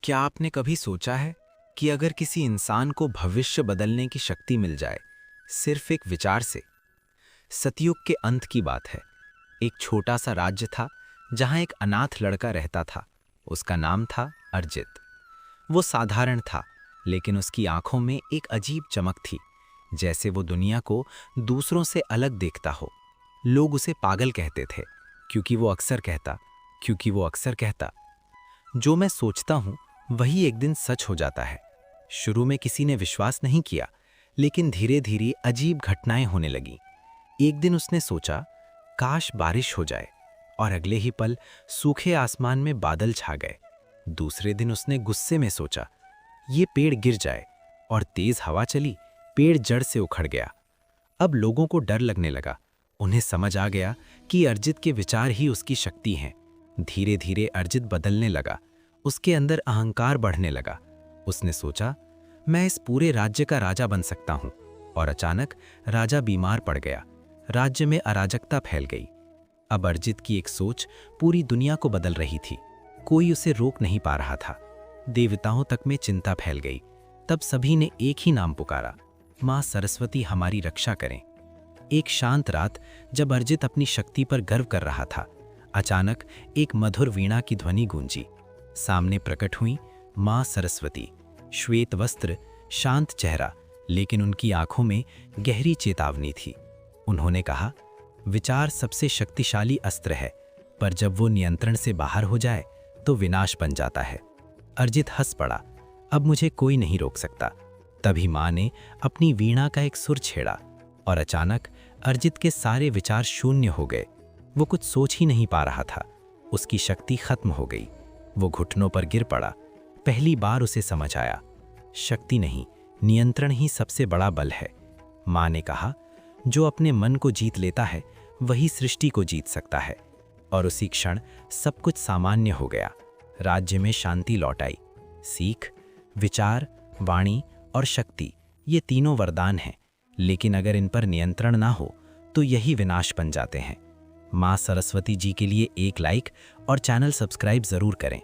क्या आपने कभी सोचा है कि अगर किसी इंसान को भविष्य बदलने की शक्ति मिल जाए, सिर्फ एक विचार से? सतयुग के अंत की बात है। एक छोटा सा राज्य था जहां एक अनाथ लड़का रहता था। उसका नाम था अर्जित। वो साधारण था, लेकिन उसकी आंखों में एक अजीब चमक थी, जैसे वो दुनिया को दूसरों से अलग देखता हो। लोग उसे पागल कहते थे, क्योंकि वो अक्सर कहता, जो मैं सोचता हूं वही एक दिन सच हो जाता है। शुरू में किसी ने विश्वास नहीं किया, लेकिन धीरे धीरे अजीब घटनाएं होने लगी। एक दिन उसने सोचा, काश बारिश हो जाए, और अगले ही पल सूखे आसमान में बादल छा गए। दूसरे दिन उसने गुस्से में सोचा, ये पेड़ गिर जाए, और तेज हवा चली, पेड़ जड़ से उखड़ गया। अब लोगों को डर लगने लगा। उन्हें समझ आ गया कि अर्जित के विचार ही उसकी शक्ति हैं। धीरे धीरे अर्जित बदलने लगा, उसके अंदर अहंकार बढ़ने लगा। उसने सोचा, मैं इस पूरे राज्य का राजा बन सकता हूं। और अचानक राजा बीमार पड़ गया। राज्य में अराजकता फैल गई। अब अर्जित की एक सोच पूरी दुनिया को बदल रही थी। कोई उसे रोक नहीं पा रहा था। देवताओं तक में चिंता फैल गई। तब सभी ने एक ही नाम पुकारा, मां सरस्वती हमारी रक्षा करें। एक शांत रात, जब अर्जित अपनी शक्ति पर गर्व कर रहा था, अचानक एक मधुर वीणा की ध्वनि गूंजी। सामने प्रकट हुई मां सरस्वती, श्वेत वस्त्र, शांत चेहरा, लेकिन उनकी आंखों में गहरी चेतावनी थी। उन्होंने कहा, विचार सबसे शक्तिशाली अस्त्र है, पर जब वो नियंत्रण से बाहर हो जाए तो विनाश बन जाता है। अर्जित हंस पड़ा, अब मुझे कोई नहीं रोक सकता। तभी मां ने अपनी वीणा का एक सुर छेड़ा, और अचानक अर्जित के सारे विचार शून्य हो गए। वो कुछ सोच ही नहीं पा रहा था। उसकी शक्ति खत्म हो गई। वो घुटनों पर गिर पड़ा। पहली बार उसे समझ आया, शक्ति नहीं, नियंत्रण ही सबसे बड़ा बल है। मां ने कहा, जो अपने मन को जीत लेता है वही सृष्टि को जीत सकता है। और उसी क्षण सब कुछ सामान्य हो गया। राज्य में शांति लौट आई। सीख, विचार, वाणी और शक्ति, ये तीनों वरदान हैं, लेकिन अगर इन पर नियंत्रण ना हो तो यही विनाश बन जाते हैं। मां सरस्वती जी के लिए एक लाइक और चैनल सब्सक्राइब जरूर करें।